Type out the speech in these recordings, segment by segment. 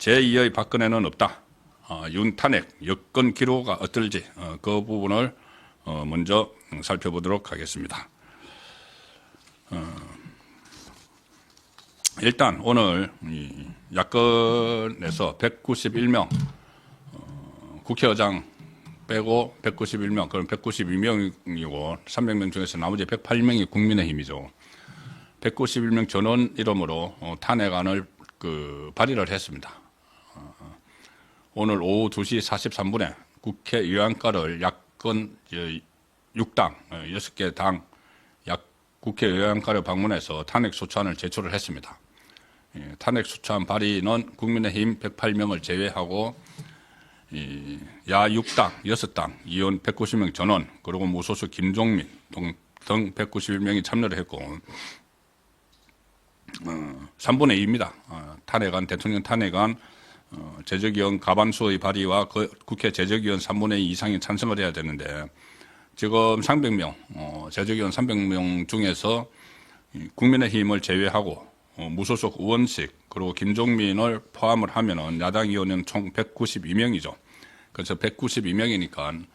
제2의 박근혜는 없다. 윤 탄핵 여건 기로가 어떨지 그 부분을 먼저 살펴보도록 하겠습니다. 일단 오늘 야권에서 191명 국회의장 빼고 191명, 그럼 192명이고 300명 중에서 나머지 108명이 국민의힘이죠. 191명 전원 이름으로 탄핵안을 발의를 했습니다. 오늘 오후 2시 43분에 국회 의안가를 야권 6당, 6개 당 국회 의안가를 방문해서 탄핵 소추안을 제출을 했습니다. 탄핵 소추안 발의는 국민의힘 108명을 제외하고 야 6당, 6당, 의원 190명 전원, 그리고 무소속 김종민 등 191명이 참여를 했고 3분의 2입니다. 탄핵안, 대통령 탄핵안 제적위원 과반수의 발의와 국회 제적위원 3분의 2 이상이 찬성을 해야 되는데 지금 300명, 제적위원 300명 중에서 국민의힘을 제외하고 무소속 의원식 그리고 김종민을 포함을 하면은 야당 의원은 총 192명이죠. 그래서 192명이니까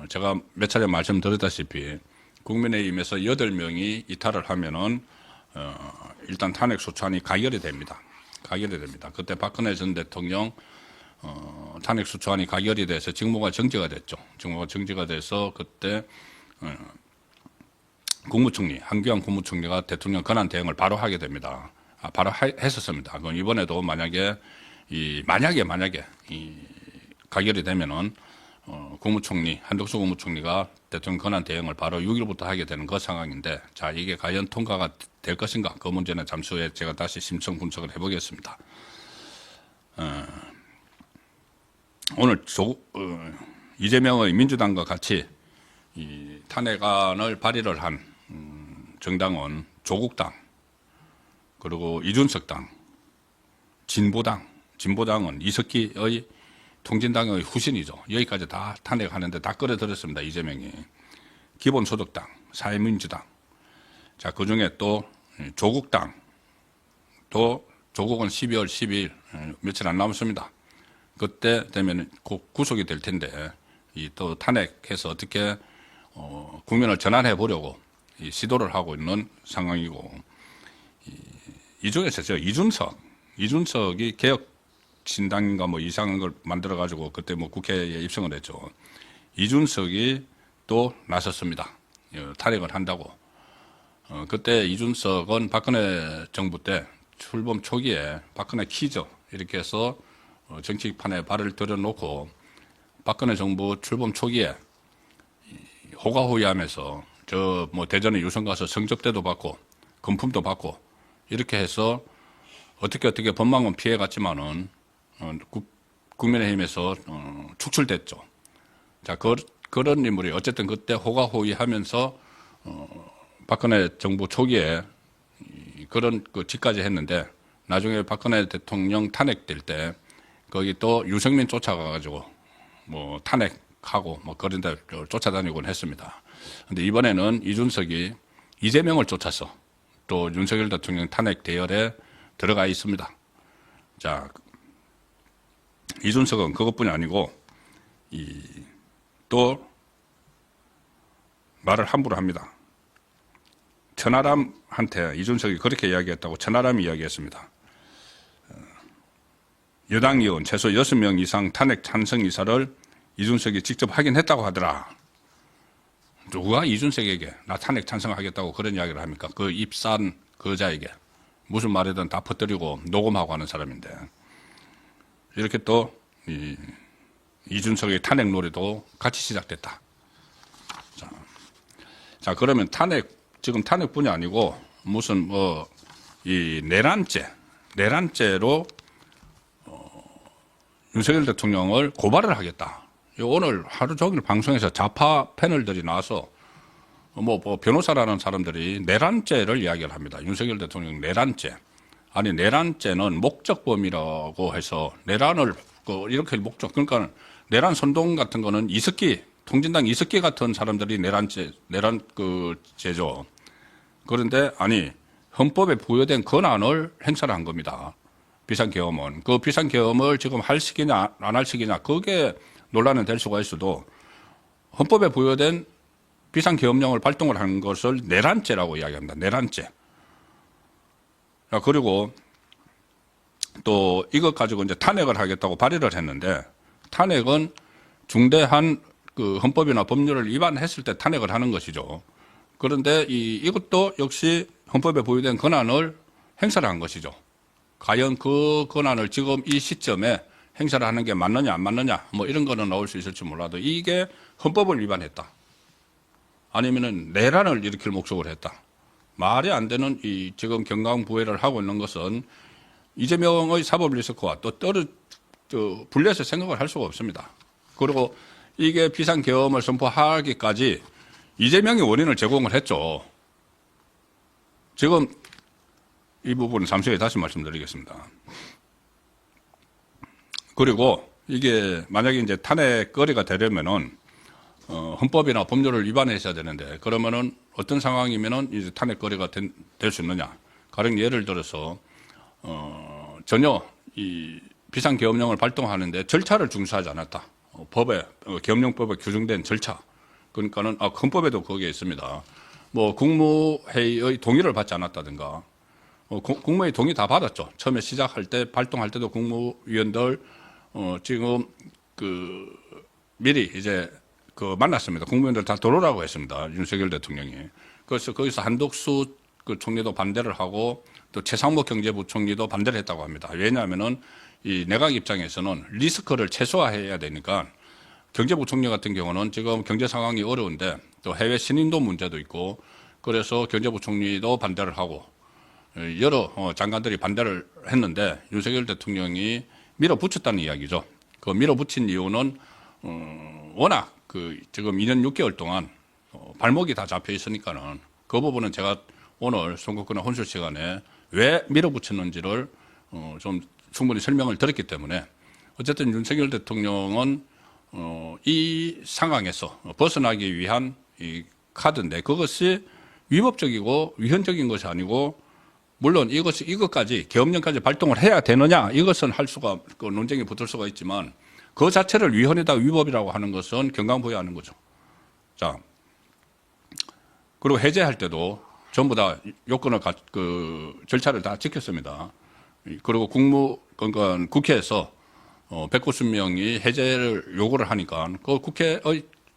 제가 몇 차례 말씀드렸다시피 국민의힘에서 8명이 이탈을 하면은 일단 탄핵 소추안이 가결이 됩니다. 그때 박근혜 전 대통령 탄핵 소추안이 가결이 돼서 직무가 정지가 됐죠. 직무가 정지가 돼서 그때 국무총리 한기환 국무총리가 대통령 권한 대행을 바로 하게 됩니다. 바로 했었습니다. 그럼 이번에도 만약에 가결이 되면은 국무총리 한덕수 국무총리가 대통령 권한 대행을 바로 6일부터 하게 되는 그 상황인데, 자 이게 과연 통과가 될 것인가? 그 문제는 잠시 후에 제가 다시 심층 분석을 해보겠습니다. 오늘 이재명의 민주당과 같이 이 탄핵안을 발의를 한 정당은 조국당, 그리고 이준석 당, 진보당은 이석기의 통진당의 후신이죠. 여기까지 다 탄핵하는데 다 끌어들였습니다. 이재명이. 기본소득당, 사회민주당. 자, 그 중에 또 조국당, 또 조국은 12월 12일 며칠 안 남았습니다. 그때 되면 곧 구속이 될 텐데 이 또 탄핵해서 어떻게 국면을 전환해 보려고 이 시도를 하고 있는 상황이고, 이 중에서 저 이준석이 개혁 신당인가 뭐 이상한 걸 만들어 가지고 그때 뭐 국회에 입성을 했죠. 이준석이 또 나섰습니다. 탄핵을 한다고. 그때 이준석은 박근혜 정부 때 출범 초기에 박근혜 키죠. 이렇게 해서 정치판에 발을 들여놓고 박근혜 정부 출범 초기에 호가호위하면서 저 뭐 대전에 유성 가서 성접대도 받고 금품도 받고 이렇게 해서 어떻게 법망은 피해갔지만은 국민의힘에서 축출됐죠. 자, 그런 인물이 어쨌든 그때 호가호위하면서 박근혜 정부 초기에 그런 짓까지 했는데 나중에 박근혜 대통령 탄핵될 때 거기 또 유승민 쫓아가가지고 뭐 탄핵하고 뭐 그런 데 쫓아다니곤 했습니다. 근데 이번에는 이준석이 이재명을 쫓아서 또 윤석열 대통령 탄핵 대열에 들어가 있습니다. 자, 이준석은 그것뿐이 아니고 또 말을 함부로 합니다. 천하람한테 이준석이 그렇게 이야기했다고 천하람이 이야기했습니다. 여당 의원 최소 6명 이상 탄핵 찬성 의사를 이준석이 직접 확인했다고 하더라. 누가 이준석에게 나 탄핵 찬성하겠다고 그런 이야기를 합니까? 그 입산 거자에게 무슨 말이든 다 퍼뜨리고 녹음하고 하는 사람인데, 이렇게 또 이준석의 탄핵 놀이도 같이 시작됐다. 자 그러면 지금 탄핵뿐이 아니고 무슨 이 내란죄로 윤석열 대통령을 고발을 하겠다. 오늘 하루 종일 방송에서 좌파 패널들이 나와서 뭐 변호사라는 사람들이 내란죄를 이야기를 합니다. 윤석열 대통령 내란죄. 아니 내란죄는 목적범이라고 해서 내란을 이렇게 목적, 그러니까 내란 선동 같은 거는 통진당 이석기 같은 사람들이 내란죄죠. 그런데 아니 헌법에 부여된 권한을 행사를 한 겁니다. 비상계엄은. 그 비상계엄을 지금 할 시기냐 안 할 시기냐 그게 논란은 될 수가 있어도 헌법에 부여된 비상계엄령을 발동을 한 것을 내란죄라고 이야기합니다. 내란죄. 그리고 또 이것 가지고 이제 탄핵을 하겠다고 발의를 했는데 탄핵은 중대한 그 헌법이나 법률을 위반했을 때 탄핵을 하는 것이죠. 그런데 이것도 역시 헌법에 부여된 권한을 행사를 한 것이죠. 과연 그 권한을 지금 이 시점에 행사를 하는 게 맞느냐 안 맞느냐 뭐 이런 거는 나올 수 있을지 몰라도 이게 헌법을 위반했다. 아니면은 내란을 일으킬 목적으로 했다. 말이 안 되는 이 지금 경강부회를 하고 있는 것은 이재명의 사법 리스크와 또 분리해서 생각을 할 수가 없습니다. 그리고 이게 비상계엄을 선포하기까지 이재명이 원인을 제공을 했죠. 지금 이 부분은 잠시 후에 다시 말씀드리겠습니다. 그리고 이게 만약에 이제 탄핵거리가 되려면은 헌법이나 법률을 위반했어야 되는데 그러면은 어떤 상황이면은 이제 탄핵거리가 될 수 있느냐? 가령 예를 들어서 전혀 이 비상계엄령을 발동하는데 절차를 준수하지 않았다. 계엄령법에 규정된 절차. 그러니까는 헌법에도 거기에 있습니다. 뭐 국무회의의 동의를 받지 않았다든가. 국무회의 동의 다 받았죠. 처음에 시작할 때 발동할 때도 국무위원들 지금 미리 이제 만났습니다. 국무위원들 다 들어오라고 했습니다. 윤석열 대통령이. 그래서 거기서 한덕수 총리도 반대를 하고 또 최상목 경제부총리도 반대를 했다고 합니다. 왜냐하면은 이 내각 입장에서는 리스크를 최소화해야 되니까 경제부총리 같은 경우는 지금 경제 상황이 어려운데 또 해외 신인도 문제도 있고 그래서 경제부총리도 반대를 하고 여러 장관들이 반대를 했는데 윤석열 대통령이 밀어붙였다는 이야기죠. 그 밀어붙인 이유는 워낙 지금 2년 6개월 동안 발목이 다 잡혀 있으니까는 그 부분은 제가 오늘 송국근의 혼술 시간에 왜 밀어붙였는지를 좀 충분히 설명을 드렸기 때문에 어쨌든 윤석열 대통령은 이 상황에서 벗어나기 위한 이 카드인데 그것이 위법적이고 위헌적인 것이 아니고 물론 이것까지 계엄령까지 발동을 해야 되느냐 이것은 할 수가 논쟁이 붙을 수가 있지만 그 자체를 위헌이다 위법이라고 하는 것은 경강부회하는 거죠. 자 그리고 해제할 때도 전부 다 요건을 절차를 다 지켰습니다. 그리고 그러니까 국회에서 190명이 해제를 요구를 하니까 그 국회의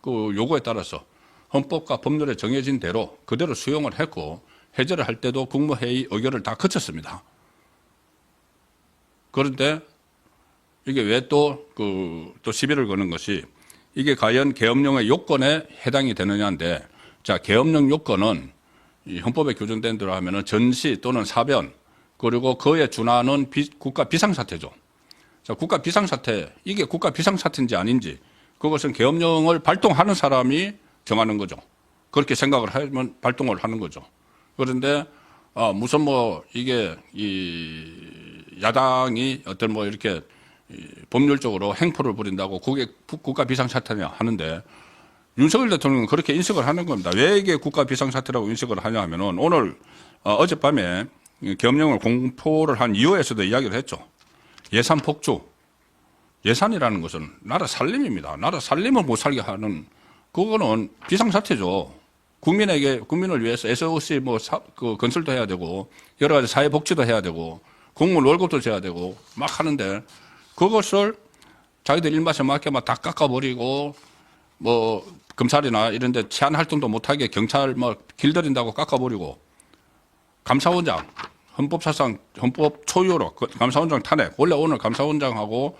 그 요구에 따라서 헌법과 법률에 정해진 대로 그대로 수용을 했고 해제를 할 때도 국무회의 의결을 다 거쳤습니다. 그런데 이게 왜 또 시비를 거는 것이 이게 과연 계엄령의 요건에 해당이 되느냐인데 자, 계엄령 요건은 이 헌법에 규정된 대로 하면은 전시 또는 사변 그리고 그에 준하는 국가 비상사태죠. 자, 국가 비상사태, 이게 국가 비상사태인지 아닌지 그것은 계엄령을 발동하는 사람이 정하는 거죠. 그렇게 생각을 하면 발동을 하는 거죠. 그런데 무슨 이게 야당이 어떤 이렇게 법률적으로 행포를 부린다고 그게 국가 비상사태냐 하는데 윤석열 대통령은 그렇게 인식을 하는 겁니다. 왜 이게 국가 비상사태라고 인식을 하냐 하면은 오늘 어젯밤에 계엄령을 공포를 한 이후에서도 이야기를 했죠. 예산 폭주. 예산이라는 것은 나라 살림입니다. 나라 살림을 못 살게 하는 그거는 비상사태죠. 국민을 위해서 SOC 건설도 해야 되고 여러 가지 사회복지도 해야 되고 공무원 월급도 줘야 되고 막 하는데 그것을 자기들 입맛에 맞게 다 깎아버리고 검찰이나 이런 데 치안 활동도 못하게 경찰 길들인다고 깎아버리고 감사원장 헌법사상 헌법 초유로 감사원장 탄핵 원래 오늘 감사원장하고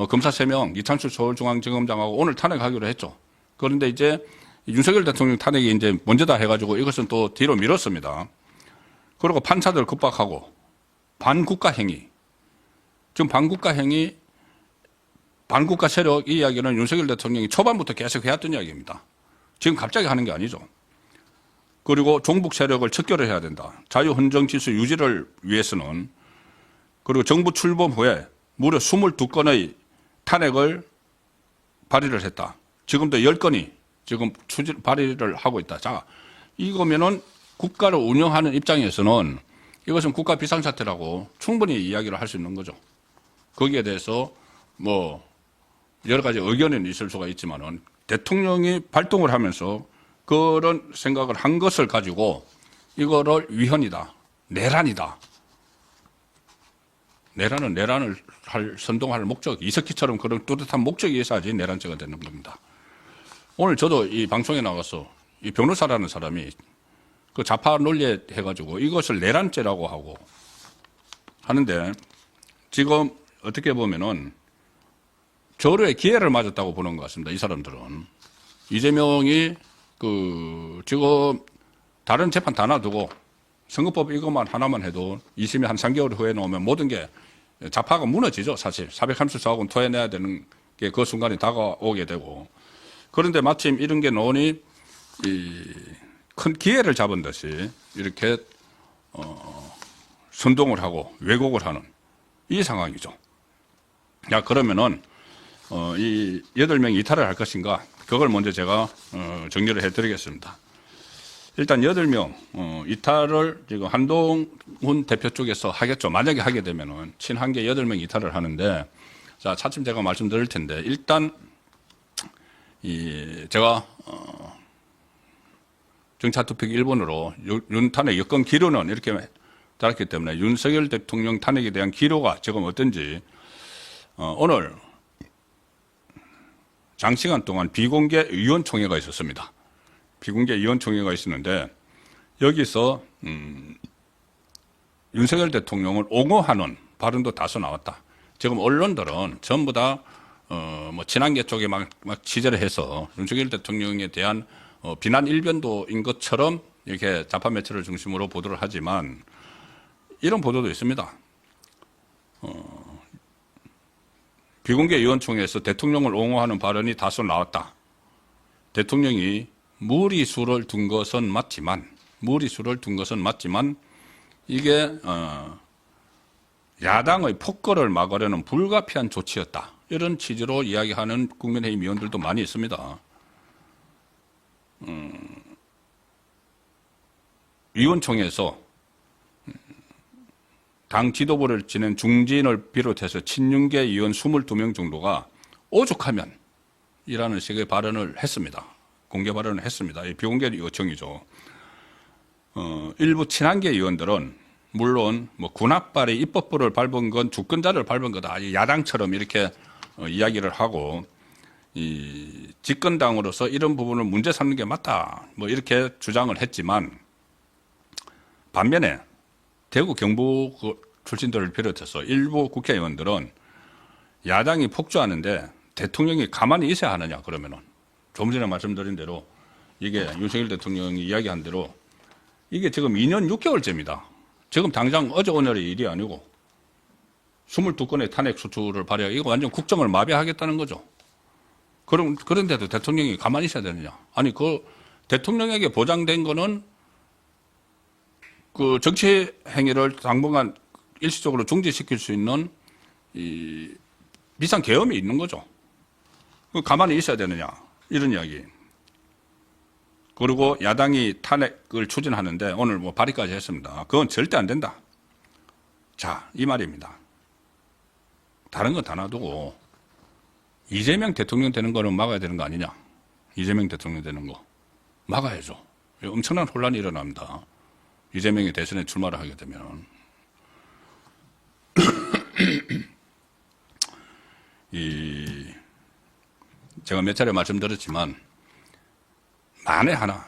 검사 3명 이찬수 서울중앙지검장하고 오늘 탄핵하기로 했죠. 그런데 이제 윤석열 대통령 탄핵이 이제 먼저다 해가지고 이것은 또 뒤로 미뤘습니다. 그리고 판사들 급박하고 반국가 행위. 지금 반국가 행위, 반국가 세력 이 이야기는 윤석열 대통령이 초반부터 계속 해왔던 이야기입니다. 지금 갑자기 하는 게 아니죠. 그리고 종북 세력을 척결을 해야 된다. 자유헌정 질서 유지를 위해서는 그리고 정부 출범 후에 무려 22건의 탄핵을 발의를 했다. 지금도 10건이 지금 발의를 하고 있다. 자, 이거면은 국가를 운영하는 입장에서는 이것은 국가 비상사태라고 충분히 이야기를 할 수 있는 거죠. 거기에 대해서 뭐 여러 가지 의견은 있을 수가 있지만은 대통령이 발동을 하면서 그런 생각을 한 것을 가지고 이거를 위헌이다, 내란이다. 내란을 선동할 목적, 이석기처럼 그런 뚜렷한 목적이 있어야지 내란죄가 되는 겁니다. 오늘 저도 이 방송에 나가서 이 변호사라는 사람이 그 좌파 논리에 해가지고 이것을 내란죄라고 하고 하는데 지금 어떻게 보면은 절호의 기회를 맞았다고 보는 것 같습니다. 이 사람들은. 이재명이 지금 다른 재판 다 놔두고 선거법 이것만 하나만 해도 2심이 한 3개월 후에 나오면 모든 게 좌파가 무너지죠. 사실 434억 원 토해내야 되는 게 그 순간에 다가오게 되고. 그런데 마침 이런 게 나오니 큰 기회를 잡은 듯이 이렇게 선동을 하고 왜곡을 하는 이 상황이죠. 야, 그러면은 이 8명이 이탈을 할 것인가? 그걸 먼저 제가 정리를 해드리겠습니다. 일단 8명 이탈을 지금 한동훈 대표 쪽에서 하겠죠. 만약에 하게 되면은 친한계 8명 이탈을 하는데, 자, 차츰 제가 말씀드릴 텐데, 일단 제가 정치투표기 1번으로 윤탄핵 여권 기로는 이렇게 달았기 때문에 윤석열 대통령 탄핵에 대한 기로가 지금 어떤지 오늘 장시간 동안 비공개 위원총회가 있었습니다. 비공개 위원총회가 있었는데 여기서 윤석열 대통령을 옹호하는 발언도 다소 나왔다. 지금 언론들은 전부 다 뭐 친한계 쪽에 막 취재를 해서 윤석열 대통령에 대한 비난 일변도인 것처럼 이렇게 좌파 매체를 중심으로 보도를 하지만 이런 보도도 있습니다. 비공개 위원총회에서 대통령을 옹호하는 발언이 다소 나왔다. 대통령이 무리수를 둔 것은 맞지만 이게 야당의 폭거를 막으려는 불가피한 조치였다. 이런 취지로 이야기하는 국민의힘 의원들도 많이 있습니다. 위원총회에서 당 지도부를 지낸 중진을 비롯해서 친윤계 의원 22명 정도가 오죽하면 이라는 식의 발언을 했습니다. 공개 발언을 했습니다. 비공개 요청이죠. 일부 친한계 의원들은 물론 뭐 군합발의 입법부를 밟은 건 주권자를 밟은 거다. 야당처럼 이렇게 이야기를 하고 이 집권당으로서 이런 부분을 문제 삼는 게 맞다. 뭐 이렇게 주장을 했지만 반면에 대구 경북 출신들을 비롯해서 일부 국회의원들은 야당이 폭주하는데 대통령이 가만히 있어야 하느냐 그러면은 좀 전에 말씀드린 대로 이게 윤석열 대통령이 이야기한 대로 이게 지금 2년 6개월째입니다. 지금 당장 어제 오늘의 일이 아니고 22건의 탄핵 수출을 발휘하고 이거 완전 국정을 마비하겠다는 거죠. 그런데도 대통령이 가만히 있어야 되느냐. 아니 그 대통령에게 보장된 거는 그 정치 행위를 당분간 일시적으로 중지시킬 수 있는 이 비상 계엄이 있는 거죠. 가만히 있어야 되느냐 이런 이야기. 그리고 야당이 탄핵을 추진하는데 오늘 뭐 발의까지 했습니다. 그건 절대 안 된다. 자, 이 말입니다. 다른 건 다 놔두고 이재명 대통령 되는 거는 막아야 되는 거 아니냐. 이재명 대통령 되는 거 막아야죠. 엄청난 혼란이 일어납니다. 이재명이 대선에 출마를 하게 되면. 제가 몇 차례 말씀드렸지만 만에 하나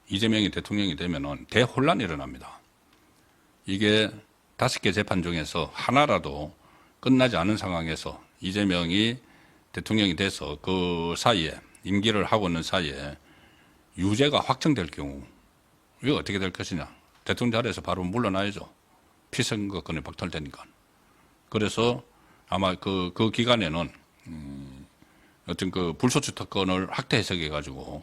이재명이 대통령이 되면은 대혼란이 일어납니다. 이게 5개 재판 중에서 하나라도 끝나지 않은 상황에서 이재명이 대통령이 돼서 그 사이에 임기를 하고 있는 사이에 유죄가 확정될 경우 이거 어떻게 될 것이냐. 대통령 자리에서 바로 물러나야죠. 피선거권이 박탈되니까. 그래서 아마 그 기간에는 어떤 그 불소추 특권을 확대 해석해 가지고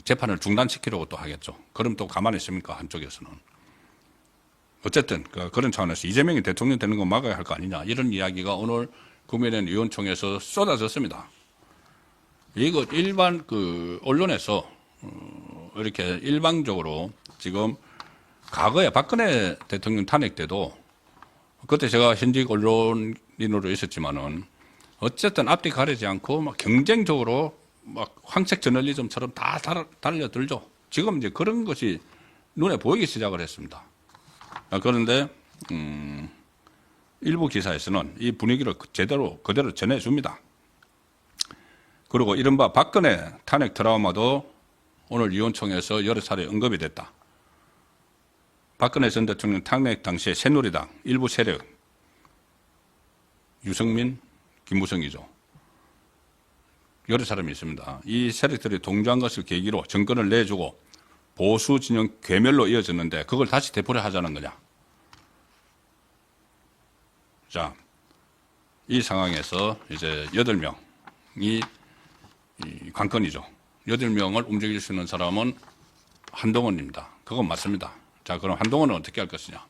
재판을 중단시키려고 또 하겠죠. 그럼 또 가만히 있습니까? 한쪽에서는. 어쨌든 그런 차원에서 이재명이 대통령 되는 거 막아야 할 거 아니냐. 이런 이야기가 오늘 국민의힘 의원총회에서 쏟아졌습니다. 이거 일반 그 언론에서 이렇게 일방적으로 지금 과거에 박근혜 대통령 탄핵 때도 그때 제가 현직 언론인으로 있었지만은 어쨌든 앞뒤 가리지 않고 막 경쟁적으로 막 황색 저널리즘처럼 다 달려들죠. 지금 이제 그런 것이 눈에 보이기 시작을 했습니다. 그런데 일부 기사에서는 이 분위기를 그대로 전해줍니다. 그리고 이른바 박근혜 탄핵 트라우마도 오늘 위원총회에서 여러 차례 언급이 됐다. 박근혜 전 대통령 탄핵 당시에 새누리당 일부 세력, 유승민, 김무성이죠. 여러 사람이 있습니다. 이 세력들이 동조한 것을 계기로 정권을 내주고 보수 진영 괴멸로 이어졌는데 그걸 다시 되풀이 하자는 거냐. 자, 이 상황에서 이제 8명이 관건이죠. 8명을 움직일 수 있는 사람은 한동훈입니다. 그건 맞습니다. 자, 그럼 한동훈은 어떻게 할 것이냐.